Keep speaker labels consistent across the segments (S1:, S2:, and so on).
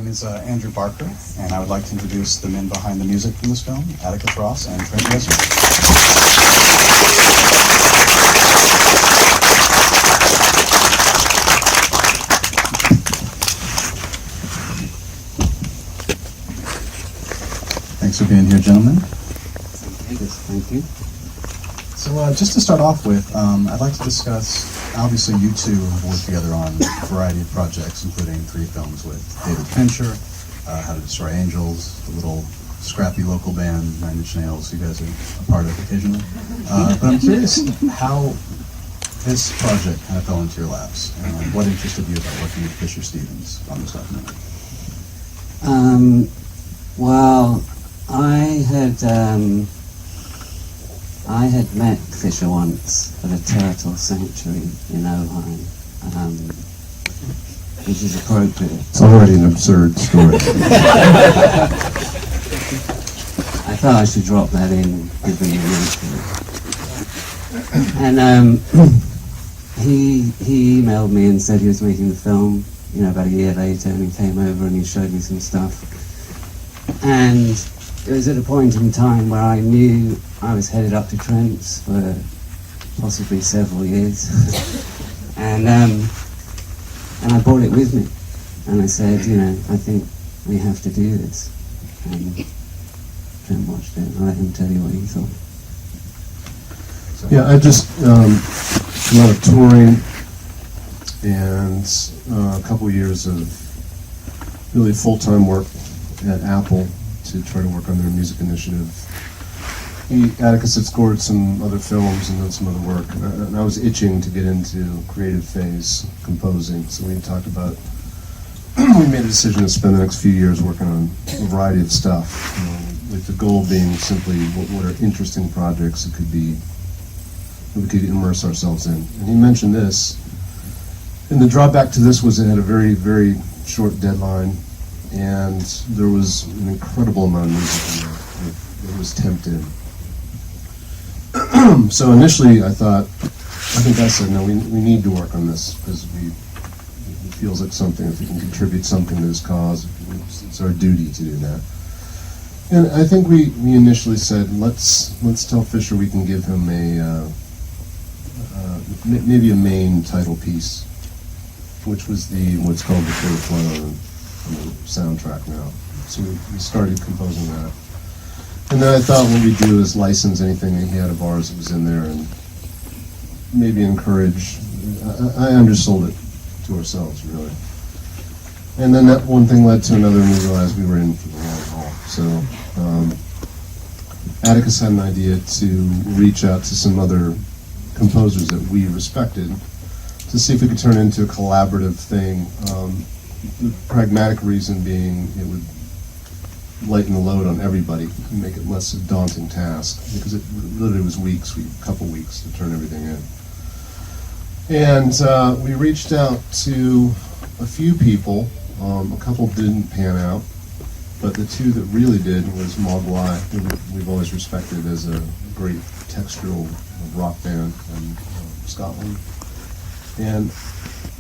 S1: name is Andrew Barker, and I would like to introduce the men behind the music from this film, Atticus Ross and Trent Reznor. Thanks for being here, gentlemen.
S2: Thank you.
S1: So just to start off with, I'd like to discuss, obviously you two have worked together on a variety of projects, including 3 films with David Fincher, How to Destroy Angels, the little scrappy local band, 9 Inch Nails, you guys are a part of occasionally. But I'm curious how this project kind of fell into your laps, and what interested you about working with Fisher Stevens on this documentary?
S2: Well, I had met Fisher once at a turtle sanctuary in Ojai, which is appropriate.
S3: It's already an absurd story.
S2: I thought I should drop that in, given the mention. And he emailed me and said he was making the film, about a year later, and he came over and he showed me some stuff. And it was at a point in time where I knew I was headed up to Trent's for possibly several years. and I brought it with me. And I said, I think we have to do this. And Trent watched it. I'll let him tell you what he thought.
S3: Yeah, I just a lot of touring and a couple years of really full-time work at Apple to try to work on their music initiative. Atticus had scored some other films and done some other work, and I was itching to get into creative phase composing, so we talked about, we made a decision to spend the next few years working on a variety of stuff, with the goal being simply what are interesting projects that could be, that we could immerse ourselves in. And he mentioned this, and the drawback to this was it had a very, very short deadline, and there was an incredible amount of music in there. It was tempting. So initially I think I said, no, we need to work on this, because it feels like something, if we can contribute something to this cause, it's our duty to do that. And I think we initially said, let's tell Fisher we can give him maybe a main title piece, which was what's called the third flow on the soundtrack now. So we started composing that. And then I thought what we'd do is license anything that he had of ours that was in there and maybe encourage. I undersold it to ourselves, really. And then that one thing led to another, and we realized we were in for the long haul. So Atticus had an idea to reach out to some other composers that we respected to see if we could turn it into a collaborative thing. The pragmatic reason being it would lighten the load on everybody and make it less a daunting task, because it literally was a couple weeks to turn everything in. And we reached out to a few people. A couple didn't pan out, but the 2 that really did was Mogwai, who we've always respected as a great textural rock band in Scotland. And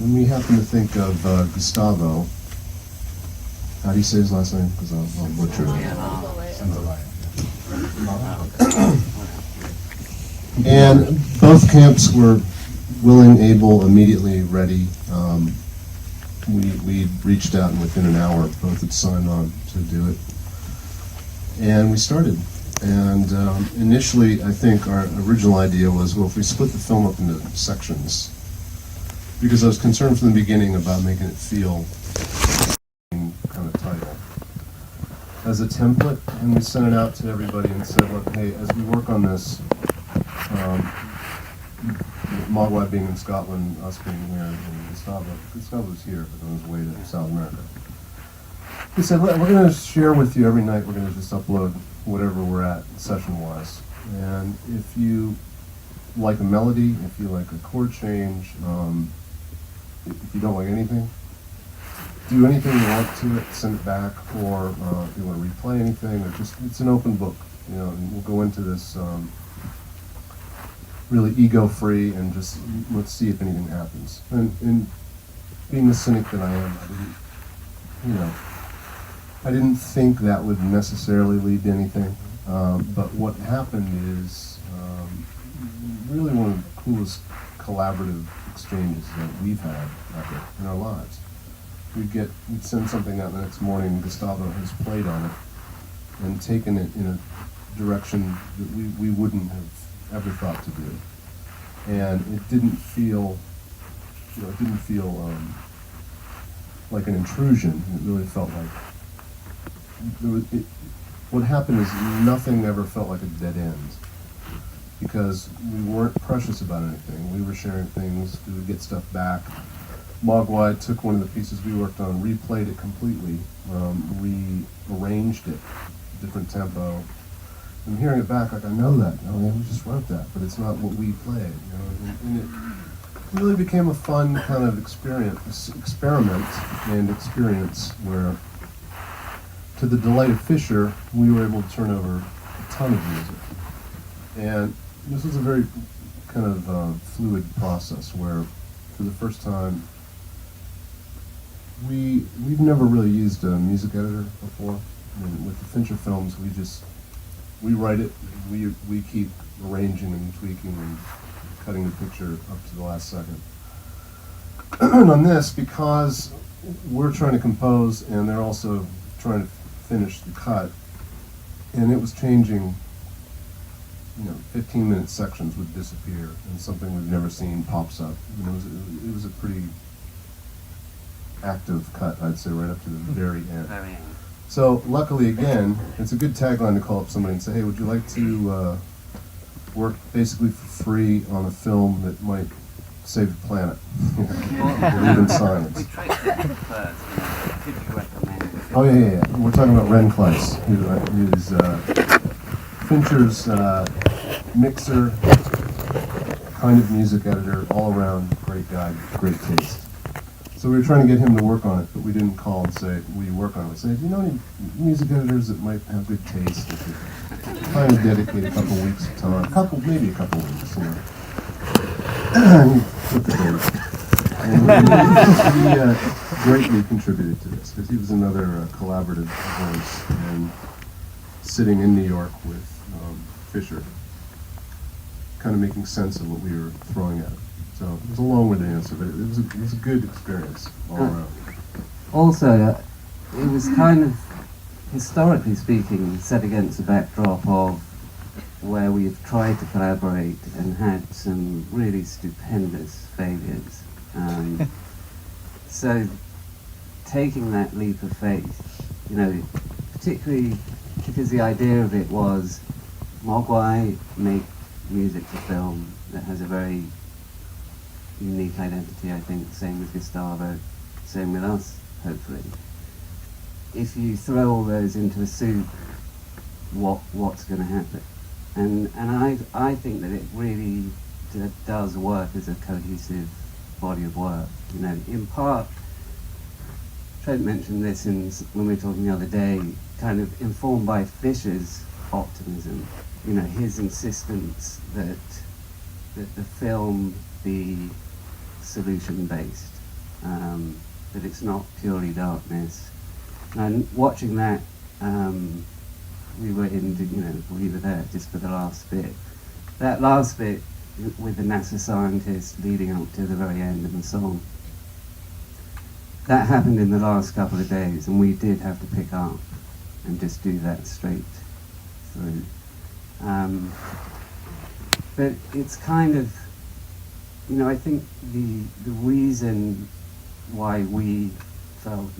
S3: when we happened to think of Gustavo, how do you say his last name? Because I'll butcher it. And both camps were willing, able, immediately ready. We reached out, and within an hour, both had signed on to do it. And we started. And initially, I think our original idea was, well, if we split the film up into sections, because I was concerned from the beginning about making it feel kind of title as a template, and we sent it out to everybody and said, look, hey, as we work on this, Mogwai being in Scotland, us being here, and Gustavo's here, but on his way to South America. We said, we're going to share with you every night, we're going to just upload whatever we're at session-wise. And if you like a melody, if you like a chord change, if you don't like anything, do anything you want to it, send it back, or if you want to replay anything, or just, it's an open book, and we'll go into this really ego-free and just let's see if anything happens. And being the cynic that I am, I didn't, I didn't think that would necessarily lead to anything, but what happened is really one of the coolest collaborative exchanges that we've had ever in our lives. We'd send something out the next morning, Gustavo has played on it and taken it in a direction that we wouldn't have ever thought to do. And it didn't feel, like an intrusion. It really felt like what happened is nothing ever felt like a dead end, because we weren't precious about anything. We were sharing things, we would get stuff back. Mogwai took one of the pieces we worked on, replayed it completely, rearranged it, different tempo. I'm hearing it back like, I know that, we just wrote that, but it's not what we played. And it really became a fun kind of experiment and experience where, to the delight of Fisher, we were able to turn over a ton of music. And this was a very kind of fluid process where, for the first time, we've never really used a music editor before. And with the Fincher films, we write it, we keep arranging and tweaking and cutting the picture up to the last second. And on this, because we're trying to compose and they're also trying to finish the cut, and it was changing, 15-minute sections would disappear and something we've never seen pops up. It was a pretty active cut, I'd say, right up to the very end. So luckily, again, it's a good tagline to call up somebody and say, hey, would you like to work basically for free on a film that might save the planet? Or even science.
S2: We tried that first, could you recommend?
S3: Oh yeah. We're talking about Ren Kleiss, who's Fincher's mixer, kind of music editor, all around great guy, great taste. So we were trying to get him to work on it, but we didn't call and say, will you work on it? We said, do you know any music editors that might have good taste that could kind of dedicate a couple weeks of time, maybe a couple weeks, And he took the bait. And he greatly contributed to this, because he was another collaborative voice, and sitting in New York with Fisher, kind of making sense of what we were throwing at him. So it was a long-winded answer, but it was a good experience all around.
S2: Also, it was kind of, historically speaking, set against the backdrop of where we've tried to collaborate and had some really stupendous failures. So taking that leap of faith, particularly because the idea of it was Mogwai make music for film that has a very unique identity, I think, same with Gustavo, same with us, hopefully. If you throw all those into a soup, what's going to happen? And I think that it really does work as a cohesive body of work. In part, Trent mentioned this when we were talking the other day, kind of informed by Fisher's optimism, his insistence that the film be solution-based, that it's not purely darkness. And watching that, we were there just for the last bit. That last bit with the NASA scientist leading up to the very end of the song, that happened in the last couple of days, and we did have to pick up and just do that straight through. But it's kind of, I think the reason why we felt,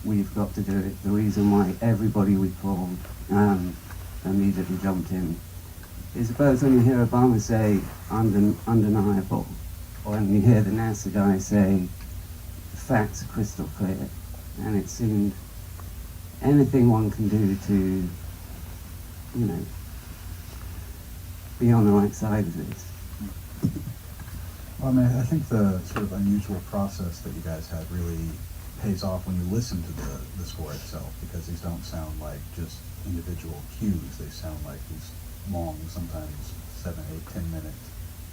S2: we've got to do it, the reason why everybody we called immediately jumped in, is both when you hear Obama say, undeniable, or when you hear the NASA guy say, the facts are crystal clear, and it seemed anything one can do to, be on the right side of this.
S1: Well, I think the sort of unusual process that you guys had really pays off when you listen to the score itself, because these don't sound like just individual cues. They sound like these long, sometimes 7, 8, 10-minute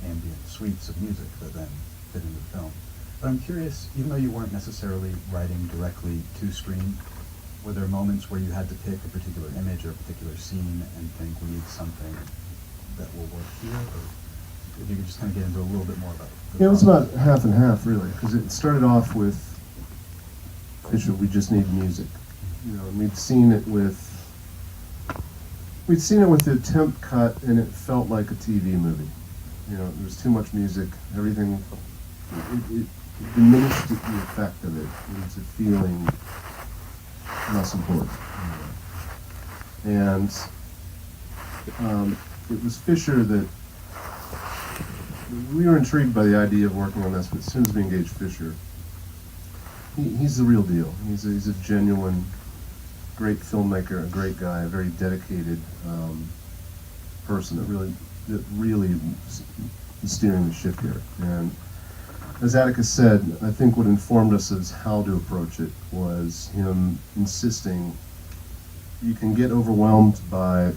S1: ambient suites of music that then fit into the film. But I'm curious, even though you weren't necessarily writing directly to screen, were there moments where you had to pick a particular image or a particular scene and think we need something that will work here? Or if you could just kind of get into a little bit more about
S3: Yeah, it was about half and half, really, because it started off with Fisher, we just need music. You know, and we'd seen it with the temp cut, and it felt like a TV movie. You know, there was too much music. Everything, it diminished the effect of it. It was a feeling less important. And it was Fisher that we were intrigued by the idea of working on this, but as soon as we engaged Fisher, he's the real deal. He's a genuine, great filmmaker, a great guy, a very dedicated person that really is steering the ship here. And as Atticus said, I think what informed us as how to approach it was him insisting you can get overwhelmed by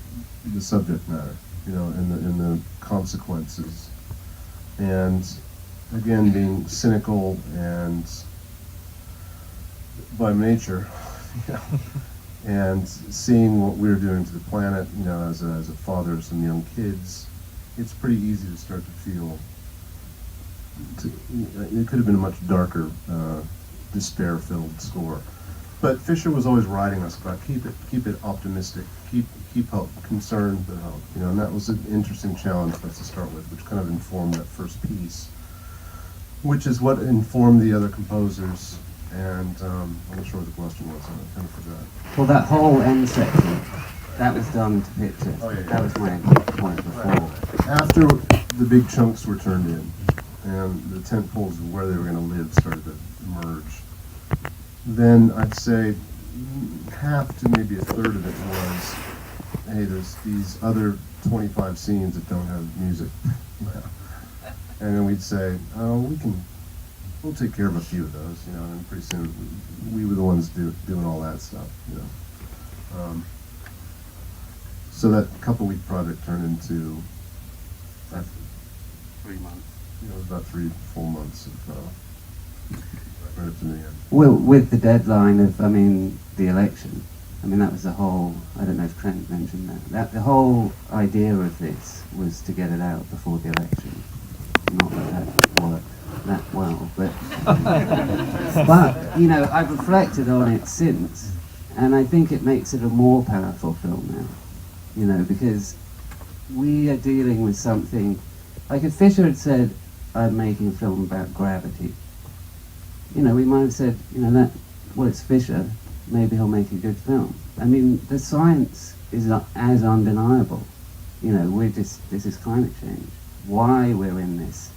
S3: the subject matter, you know, and the consequences. And again, being cynical and by nature, you know, and seeing what we were doing to the planet, you know, as a father of some young kids, it's pretty easy to start to feel. It could have been a much darker, despair-filled score. But Fisher was always writing us about keep it optimistic, keep hope, concern but hope, you know, and that was an interesting challenge for us to start with, which kind of informed that first piece, which is what informed the other composers. And I'm not sure what the question was, I kind of forgot.
S2: Well, that whole end section, that was done to picture.
S3: Oh, yeah.
S2: That was my point before.
S3: After the big chunks were turned in, and the tent poles of where they were going to live started to emerge, then I'd say half to maybe a third of it was, hey, there's these other 25 scenes that don't have music. And then we'd say, oh, we'll take care of a few of those, you know, and pretty soon we were the ones doing all that stuff, you know. So that couple-week project turned into
S2: 3 months.
S3: You know, it was about 3 full months of right up to the end.
S2: Well, with the deadline of, the election. That was the whole, I don't know if Trent mentioned that. The whole idea of this was to get it out before the election. Not that that worked that well, but but, you know, I've reflected on it since, and I think it makes it a more powerful film now, you know, because we are dealing with something, like if Fisher had said, I'm making a film about gravity, you know, we might have said, you know, that, well, it's Fisher, maybe he'll make a good film. The science is as undeniable, you know, this is climate change. Why we're in this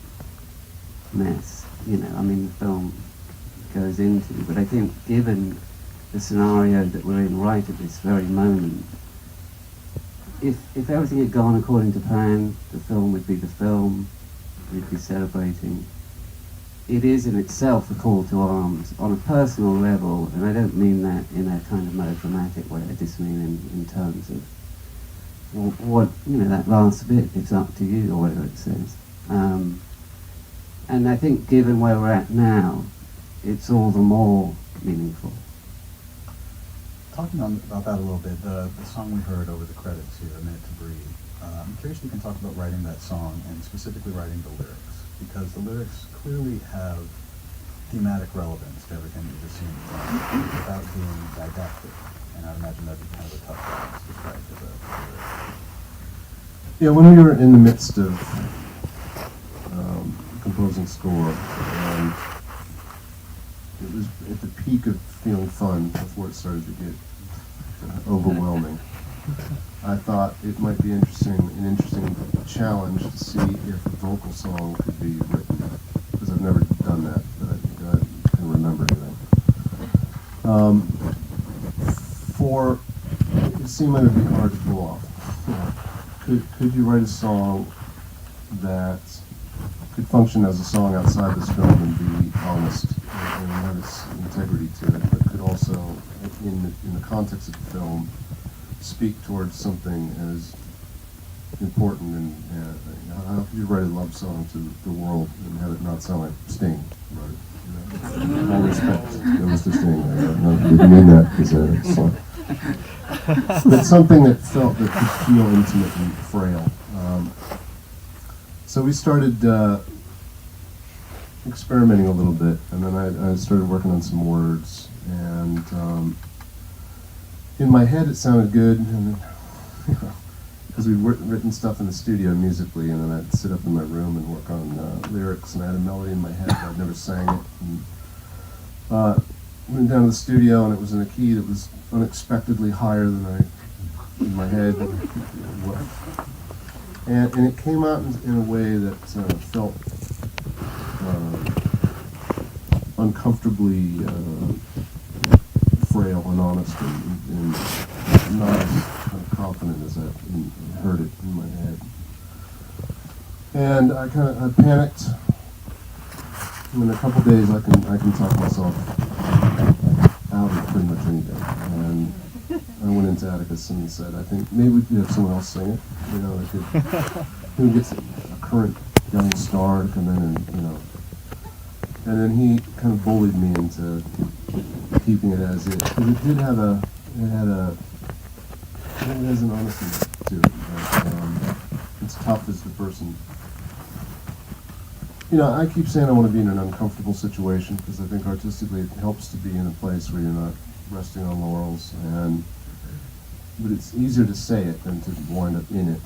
S2: mess, you know, the film goes into, but I think given the scenario that we're in right at this very moment, if everything had gone according to plan, the film would be the film, we'd be celebrating. It is in itself a call to arms on a personal level, and I don't mean that in a kind of melodramatic way, I just mean in terms of what, you know, that last bit, it's up to you, or whatever it says. And I think given where we're at now, it's all the more meaningful.
S1: Talking about that a little bit, the song we heard over the credits here, A Minute to Breathe, I'm curious if you can talk about writing that song and specifically writing the lyrics, because the lyrics clearly have thematic relevance to everything that you're seeing without being didactic, and I imagine that'd be kind of a tough balance to strike as a lyric.
S3: Yeah, when we were in the midst of composing score, and it was at the peak of feeling fun before it started to get overwhelming. I thought it might be an interesting challenge to see if a vocal song could be written, because I've never done that, but I can remember anything. It seemed like it would be hard to pull off. Could you write a song that could function as a song outside this film and be honest and have its integrity to it, but could also, in the context of the film, speak towards something as important, and how could you write a love song to the world and have it not sound like Sting wrote it? You know? All respect, it was to Sting. I didn't mean that as a song. But something that could feel intimate and frail. So we started experimenting a little bit, and then I started working on some words, and in my head it sounded good, and because we'd written stuff in the studio musically, and then I'd sit up in my room and work on lyrics, and I had a melody in my head, but I'd never sang it. And, went down to the studio, and it was in a key that was unexpectedly higher than in my head. And it came out in a way that felt uncomfortably frail and honest, and not as kind of confident as I heard it in my head. And I panicked. And in a couple days, I can talk myself out of pretty much anything. And I went into Atticus and said, I think maybe we could have someone else sing it. You know, who gets a current young star to come in and, you know. And then he kind of bullied me into keeping it as is. Because it has an honesty to it. But, it's tough as the person. You know, I keep saying I want to be in an uncomfortable situation because I think artistically it helps to be in a place where you're not resting on laurels, but it's easier to say it than to wind up in it.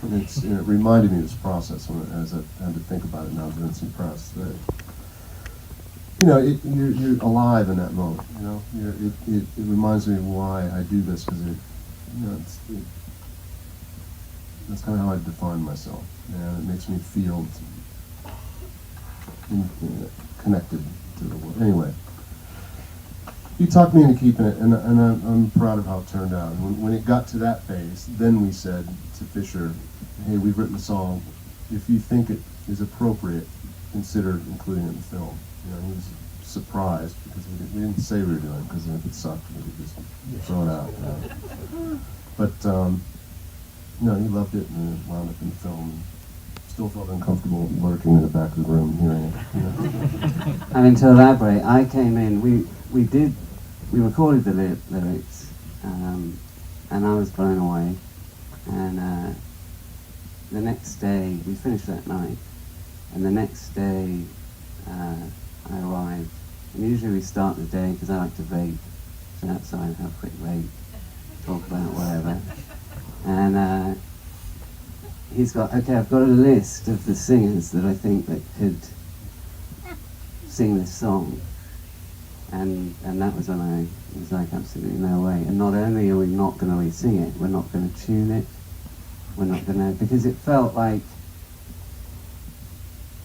S3: And it reminded me of this process as I had to think about it now that it's impressed. That, you know, you're alive in that moment. You know, it reminds me of why I do this, because that's kind of how I define myself, and it makes me feel connected to the world. Anyway, he talked me into keeping it, and I'm proud of how it turned out. And when it got to that phase, then we said to Fisher, hey, we've written a song. If you think it is appropriate, consider including it in the film. You know, he was surprised because we didn't say we were doing it, because if it sucked, we could just throw it out. But no, he loved it, and it wound up in the film. Still felt uncomfortable lurking in the back of the room hearing it. You know?
S2: I mean, to elaborate, I came in, we recorded the lyrics, and I was blown away. And the next day, we finished that night, and the next day I arrived. And usually we start the day, because I like to vape, so outside have a quick vape, talk about whatever. And he's got, okay, I've got a list of the singers that I think that could sing this song. And that was when I was like, absolutely no way. And not only are we not going to re-sing it, we're not going to tune it, we're not going to, because it felt like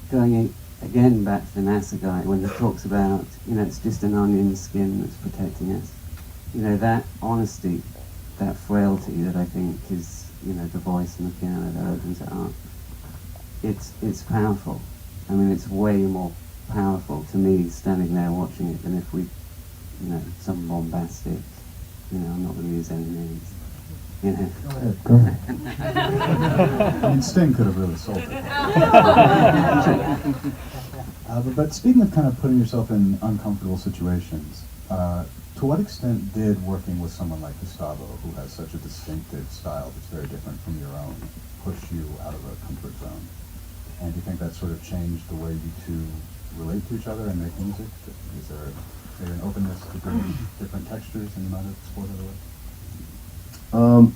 S2: going again back to the NASA guy when he talks about, you know, it's just an onion skin that's protecting us. You know, that honesty, that frailty that I think is, you know, the voice and the piano that opens it up. It's powerful. I mean, it's way more powerful to me standing there watching it than if we, you know, some bombastic, you know, I'm not going to use any names, you know.
S3: Go ahead.
S1: I mean, Sting could have really sold it. But speaking of kind of putting yourself in uncomfortable situations, to what extent did working with someone like Gustavo, who has such a distinctive style that's very different from your own, push you out of a comfort zone? And do you think that sort of changed the way you two relate to each other and make music? Is there maybe an openness to different textures than you might have explored otherwise?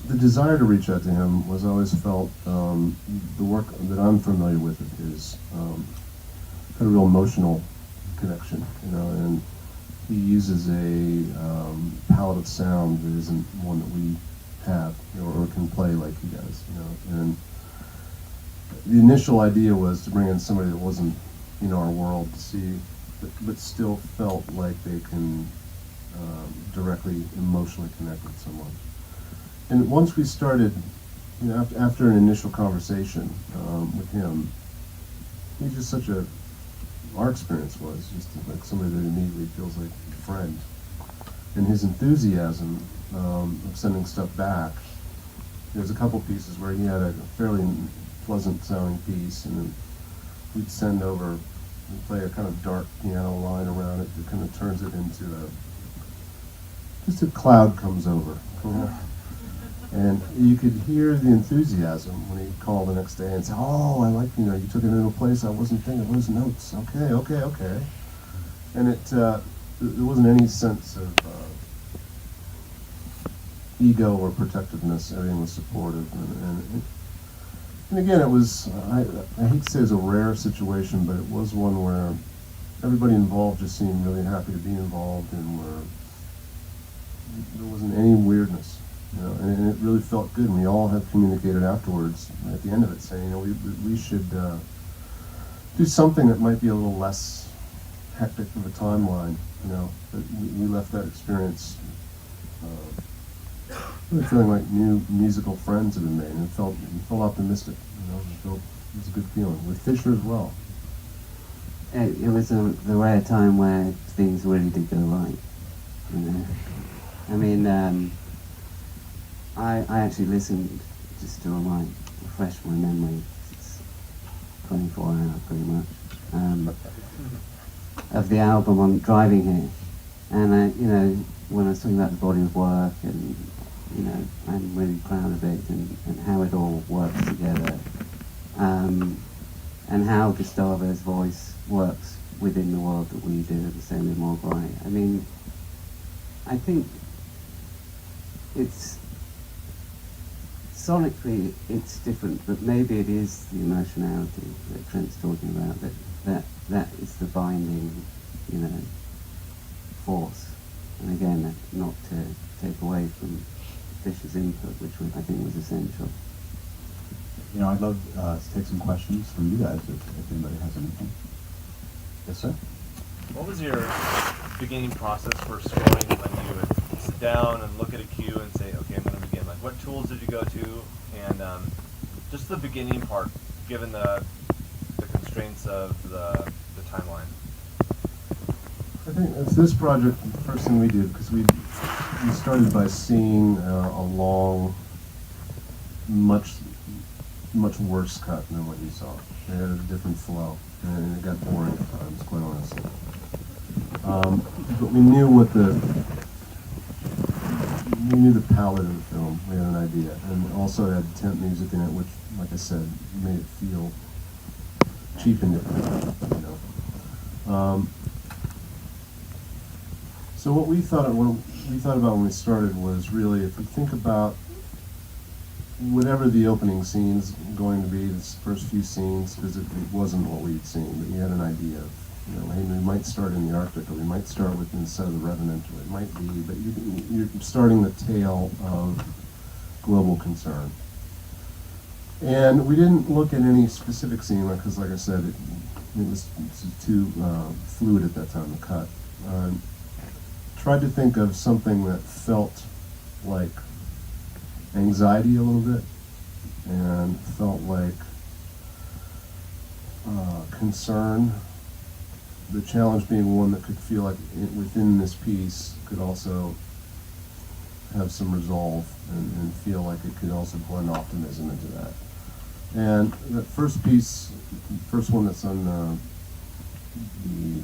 S3: The desire to reach out to him was always felt, the work that I'm familiar with is kind of a real emotional connection, you know, and he uses a palette of sound that isn't one that we have, you know, or can play like he does, you know. And the initial idea was to bring in somebody that wasn't in our world to see, but still felt like they can directly emotionally connect with someone. And once we started, you know, after an initial conversation with him, he's just such a, our experience was just like somebody that immediately feels like a friend. And his enthusiasm of sending stuff back There's a couple pieces where he had a fairly pleasant sounding piece, and then we'd send over and play a kind of dark piano line around it that kind of turns it into just a cloud comes over. And you could hear the enthusiasm when he called the next day and said, "Oh, I like, you took it into a place I wasn't thinking of those notes. Okay. And there wasn't any sense of ego or protectiveness. Everything was supportive. And again, it was, I hate to say it was a rare situation, but it was one where everybody involved just seemed really happy to be involved, and there wasn't any weirdness. And it really felt good. And we all had communicated afterwards, at the end of it, saying, we should do something that might be a little less hectic of a timeline. But we left that experience really feeling like new musical friends had been made, and it felt optimistic. It was a good feeling with Fisher as well.
S2: It was the rare time where things really did go right. I mean, I actually listened just to refresh my memory. It's 24 hours pretty much of the album on driving here, and when I was talking about the body of work, and I'm really proud of it, and how it all works together, and how Gustavo's voice works within the world that we do, the same with Mogwai. I mean, I think sonically it's different, but maybe it is the emotionality that Trent's talking about, that is the binding, force. And again, not to take away from Fisher's input, which I think was essential.
S1: I'd love to take some questions from you guys if anybody has anything. Yes, sir?
S4: What was your beginning process for scoring when you would sit down and look at a cue and say, okay, I'm going to begin? Like, what tools did you go to? And just the beginning part, given the constraints of the timeline.
S3: I think it's this project, the first thing we did, because we started by seeing a long, much worse cut than what you saw. It had a different flow, and it got boring at times, quite honestly. But we knew the palette of the film. We had an idea, and also it had temp music in it, which, like I said, made it feel cheap and different. So what we thought about when we started was really, if we think about whatever the opening scene's going to be, this first few scenes, because it wasn't what we'd seen, but you had an idea of, hey, we might start in the Arctic, or we might start with the set of the Revenant, or it might be, but you're starting the tale of global concern. And we didn't look at any specific scene, because like I said, it was too fluid at that time to cut. Tried to think of something that felt like anxiety a little bit, and felt like concern. The challenge being one that could feel like within this piece could also have some resolve, and feel like it could also blend optimism into that. And that first piece, first one that's on the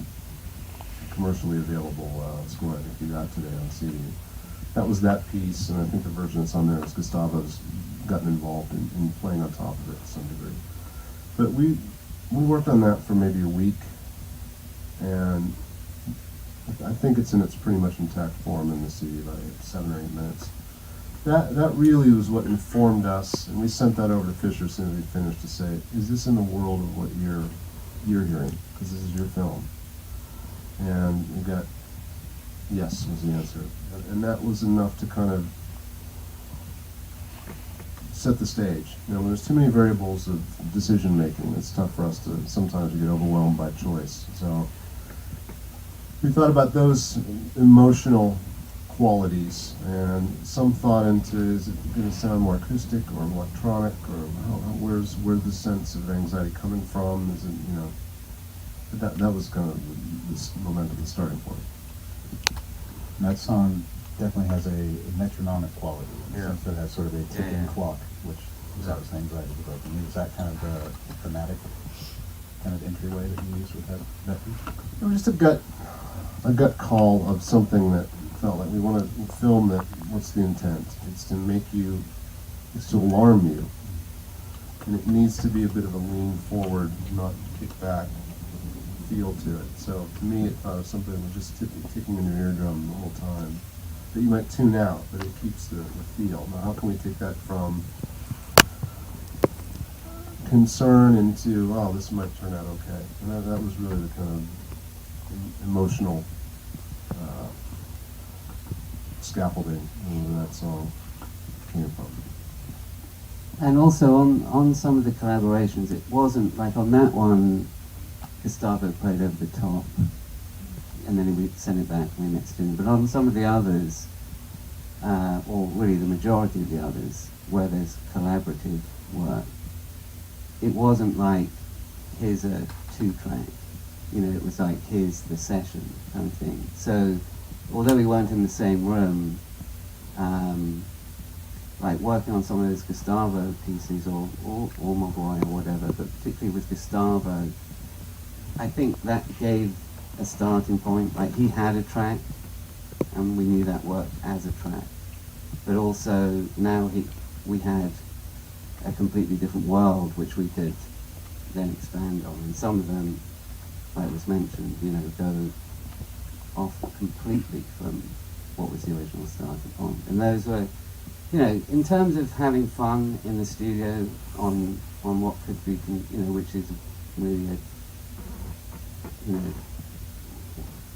S3: commercially available score I think you got today on CD, that was that piece, and I think the version that's on there is Gustavo's gotten involved in playing on top of it to some degree. But we worked on that for maybe a week, and I think it's in its pretty much intact form in the CD, about 7 or 8 minutes. That really was what informed us, and we sent that over to Fisher as soon as we finished to say, is this in the world of what you're hearing? Because this is your film. And we got yes was the answer. And that was enough to kind of set the stage. When there's too many variables of decision making, it's tough for us to sometimes get overwhelmed by choice. So we thought about those emotional qualities, and some thought into, is it going to sound more acoustic or electronic, or where's the sense of anxiety coming from? Is it, that was kind of this momentum, the starting point.
S1: And that song, definitely has a metronomic quality, in the
S3: Yeah.
S1: sense that it has sort of a ticking
S2: Yeah.
S1: clock, which causes anxiety to both of you. Is that kind of the thematic kind of entryway that you use with that piece?
S3: It was just a gut call of something that felt like we want to film that. What's the intent? It's to make you, it's to alarm you, and it needs to be a bit of a lean forward, not kick back feel to it. So to me, it was something that was just ticking in your eardrum the whole time, that you might tune out, but it keeps the feel. Now, how can we take that from concern into, oh, this might turn out okay? And that was really the kind of emotional scaffolding where that song came from.
S2: And also on some of the collaborations, it wasn't like on that one, Gustavo played over the top, and then we sent it back and we mixed it in. But on some of the others, or really the majority of the others, where there's collaborative work, it wasn't like, here's a 2-track, it was like, here's the session kind of thing. So, although we weren't in the same room, like working on some of those Gustavo pieces, or My Boy or whatever, but particularly with Gustavo, I think that gave a starting point. Like, he had a track, and we knew that worked as a track. But also, now we had a completely different world which we could then expand on. And some of them, like was mentioned, go off completely from what was the original starting point. And those were, in terms of having fun in the studio on what could be, which is really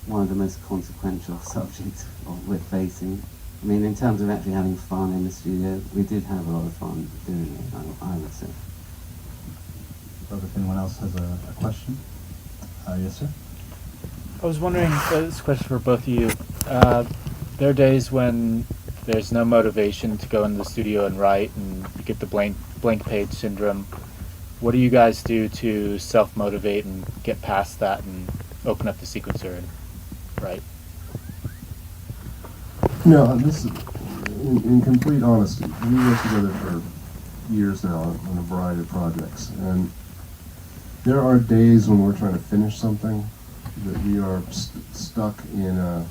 S2: one of the most consequential subjects we're facing. I mean, in terms of actually having fun in the studio, we did have a lot of fun doing it, I would say.
S1: If anyone else has a question? Yes, sir?
S5: I was wondering, this is a question for both of you. There are days when there's no motivation to go into the studio and write, and you get the blank page syndrome. What do you guys do to self-motivate and get past that and open up the sequencer and write?
S3: No, this is, in complete honesty, we worked together for years now on a variety of projects, and there are days when we're trying to finish something that we are stuck in a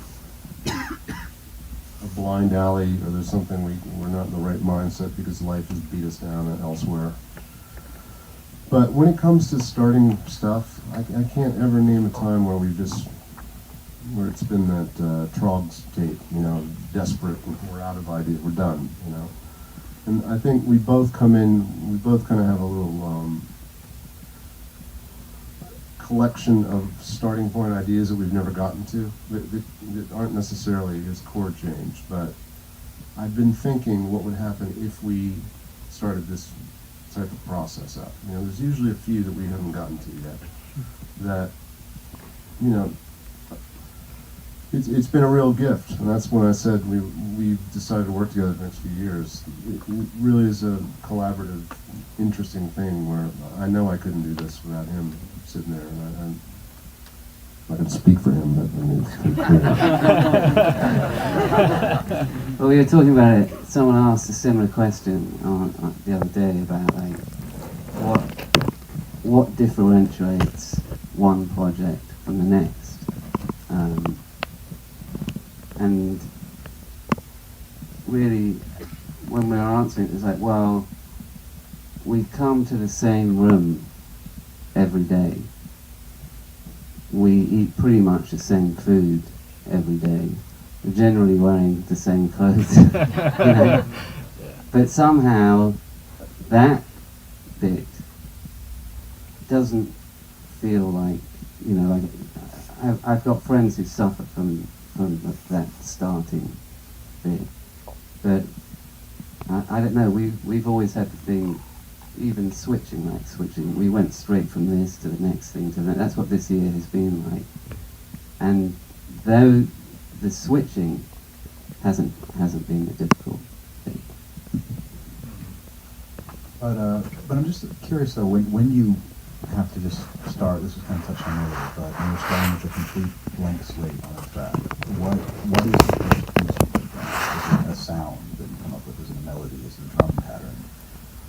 S3: blind alley, or there's something we're not in the right mindset because life has beat us down elsewhere. But when it comes to starting stuff, I can't ever name a time where where it's been that Troggs tape, desperate, we're out of ideas, we're done, And I think we both kind of have a little collection of starting point ideas that we've never gotten to, that aren't necessarily as chord change, but I've been thinking what would happen if we started this type of process up. There's usually a few that we haven't gotten to yet, that, it's been a real gift, and that's when I said we decided to work together the next few years. It really is a collaborative, interesting thing where I know I couldn't do this without him sitting there, and I can speak for him, but I mean, it's pretty clear.
S2: Well, we were talking about it. Someone asked a similar question the other day about like what differentiates one project from the next, and really, when we were answering it, it's like, well, we come to the same room every day. We eat pretty much the same food every day. We're generally wearing the same clothes. But somehow that bit doesn't feel like, like I've got friends who suffer from that starting bit. But I don't know, we've always had the thing, even switching, we went straight from this to the next thing to that. That's what this year has been like. And though the switching hasn't been the difficult thing.
S1: But I'm just curious though, when you have to just start, this was kind of touched on earlier, but when you're starting with a complete blank slate on a track, what is the first piece you put down?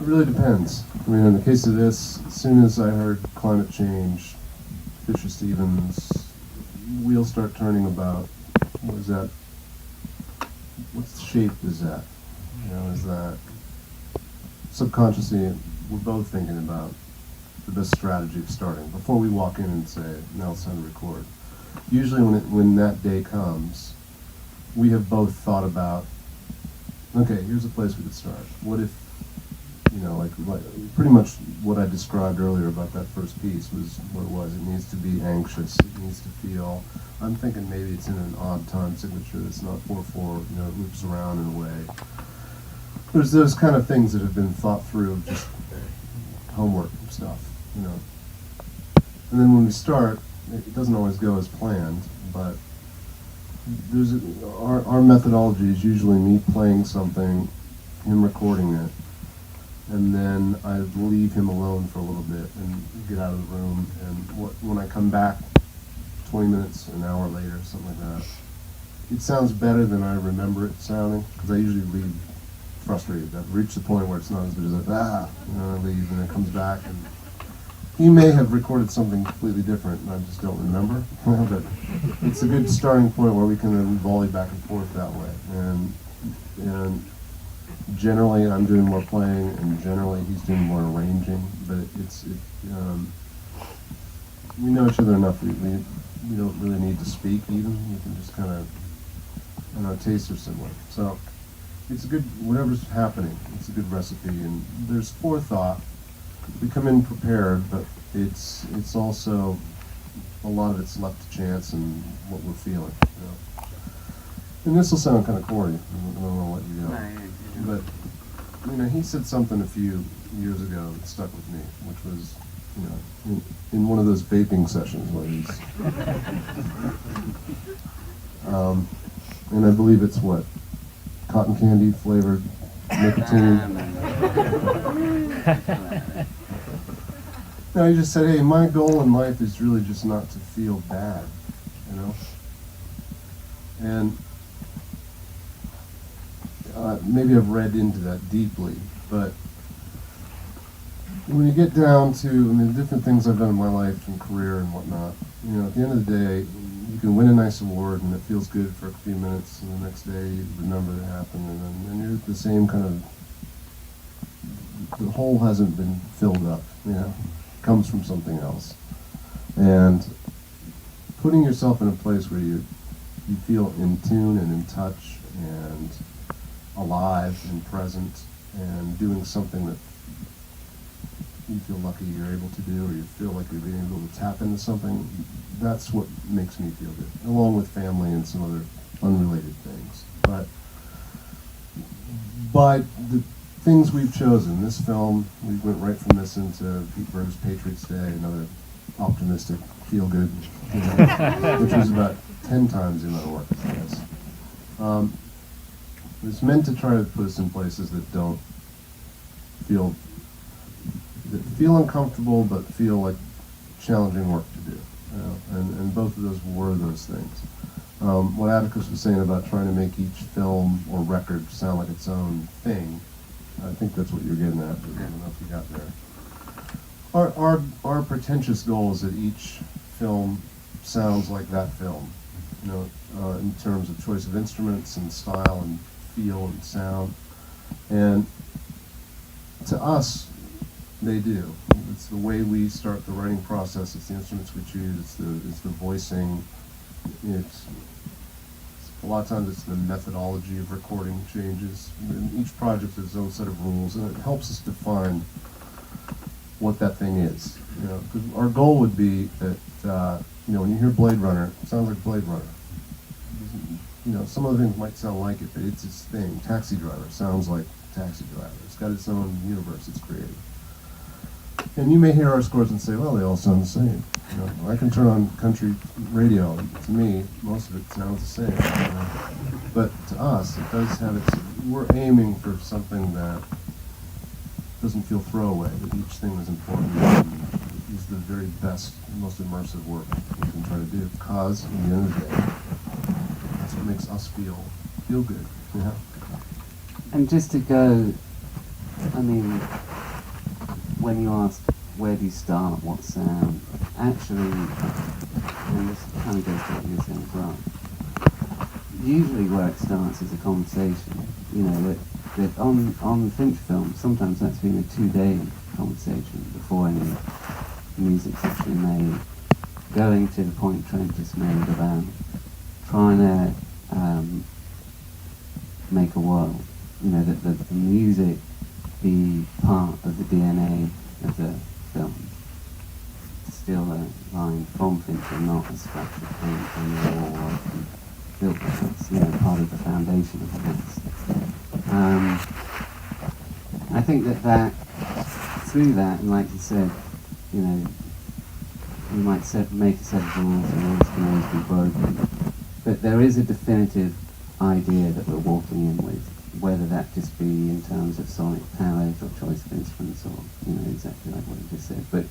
S3: really depends. I mean, in the case of this, as soon as I heard climate change, Fisher Stevens, wheels start turning about. What is that? What shape is that? You know, is that subconsciously we're both thinking about the best strategy of starting before we walk in and say, now it's time to record. Usually when that day comes, we have both thought about, okay, here's a place we could start. What if, you know, like pretty much what I described earlier about that first piece was what it was. It needs to be anxious. It needs to feel, I'm thinking maybe it's in an odd time signature that's not 4/4, you know, it loops around in a way. There's those kind of things that have been thought through, just homework stuff, you know. And then when we start, it doesn't always go as planned, but our methodology is usually me playing something, him recording it, and then I leave him alone for a little bit and get out of the room. And when I come back 20 minutes, an hour later, something like that, it sounds better than I remember it sounding, because I usually leave frustrated. I've reached the point where it's not as good as I leave, and it comes back, and he may have recorded something completely different, and I just don't remember. But it's a good starting point where we can then volley back and forth that way. And generally, I'm doing more playing, and generally, he's doing more arranging. But we know each other enough. We don't really need to speak even. We can just kind of, and our tastes are similar. So it's a good, whatever's happening, it's a good recipe. And there's forethought. We come in prepared, but it's also, a lot of it's left to chance and what we're feeling. You know? And this will sound kind of corny. I don't know what you know. But, you know, he said something a few years ago that stuck with me, which was, you know, in one of those vaping sessions where he's, and I believe it's what, cotton candy flavored nicotine. No, he just said, hey, my goal in life is really just not to feel bad, you know? And maybe I've read into that deeply, but when you get down to, I mean, the different things I've done in my life and career and whatnot, you know, at the end of the day, you can win a nice award and it feels good for a few minutes, and the next day you remember it happened, and then you're the same kind of, the hole hasn't been filled up, you know, it comes from something else. And putting yourself in a place where you feel in tune and in touch and alive and present and doing something that you feel lucky you're able to do, or you feel like you're being able to tap into something, that's what makes me feel good, along with family and some other unrelated things. But by the things we've chosen, this film, we went right from this into Pete Berg's Patriots Day, another optimistic, feel-good, you know, which was about 10 times the amount of work as this. It's meant to try to put us in places that don't feel uncomfortable, but feel like challenging work to do. You know? And both of those were those things. What Atticus was saying about trying to make each film or record sound like its own thing, I think that's what you're getting at. I don't know if you got there. Our pretentious goal is that each film sounds like that film, you know, in terms of choice of instruments and style and feel and sound. And to us, they do. It's the way we start the writing process. It's the instruments we choose. It's the voicing. It's a lot of times it's the methodology of recording changes. And each project has its own set of rules, and it helps us define what that thing is. You know, 'cause our goal would be that you know, when you hear Blade Runner, it sounds like Blade Runner. You know, some other things might sound like it, but it's its thing. Taxi Driver sounds like Taxi Driver. It's got its own universe it's created. And you may hear our scores and say, well, they all sound the same. You know, I can turn on country radio, and to me, most of it sounds the same. You know? But to us, it does have its, we're aiming for something that doesn't feel throwaway, that each thing is important and is the very best, most immersive work we can try to do. Because, at the end of the day, that's what makes us feel good, you know?
S2: And just to go, I mean, when you asked where do you start, what sound, actually, and this kind of goes to what you were saying as well, usually where it starts is a conversation. You know, that on Finch films, sometimes that's been a 2-day conversation before any music's actually made, going to the point Trent just made about trying to make a world. You know, that the music be part of the DNA of the film. Still a line from Finch and not a splash of paint on the wall or built the house, you know, part of the foundation of the house. I think that through that, and like you said, you know, we might make a set of rules and rules can always be broken, but there is a definitive idea that we're walking in with, whether that just be in terms of sonic palette or choice of instruments or, you know, exactly like what you just said. But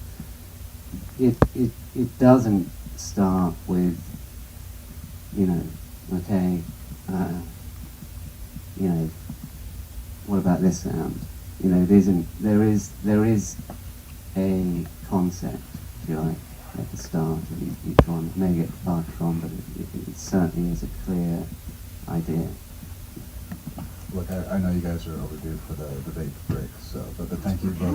S2: it doesn't start with, you know, okay, you know, what about this sound? You know, there is a concept, if you like, at the start of each one. It may get departed from, but it certainly is a clear idea.
S1: Look, I know you guys are overdue for the vape break, so but thank you both.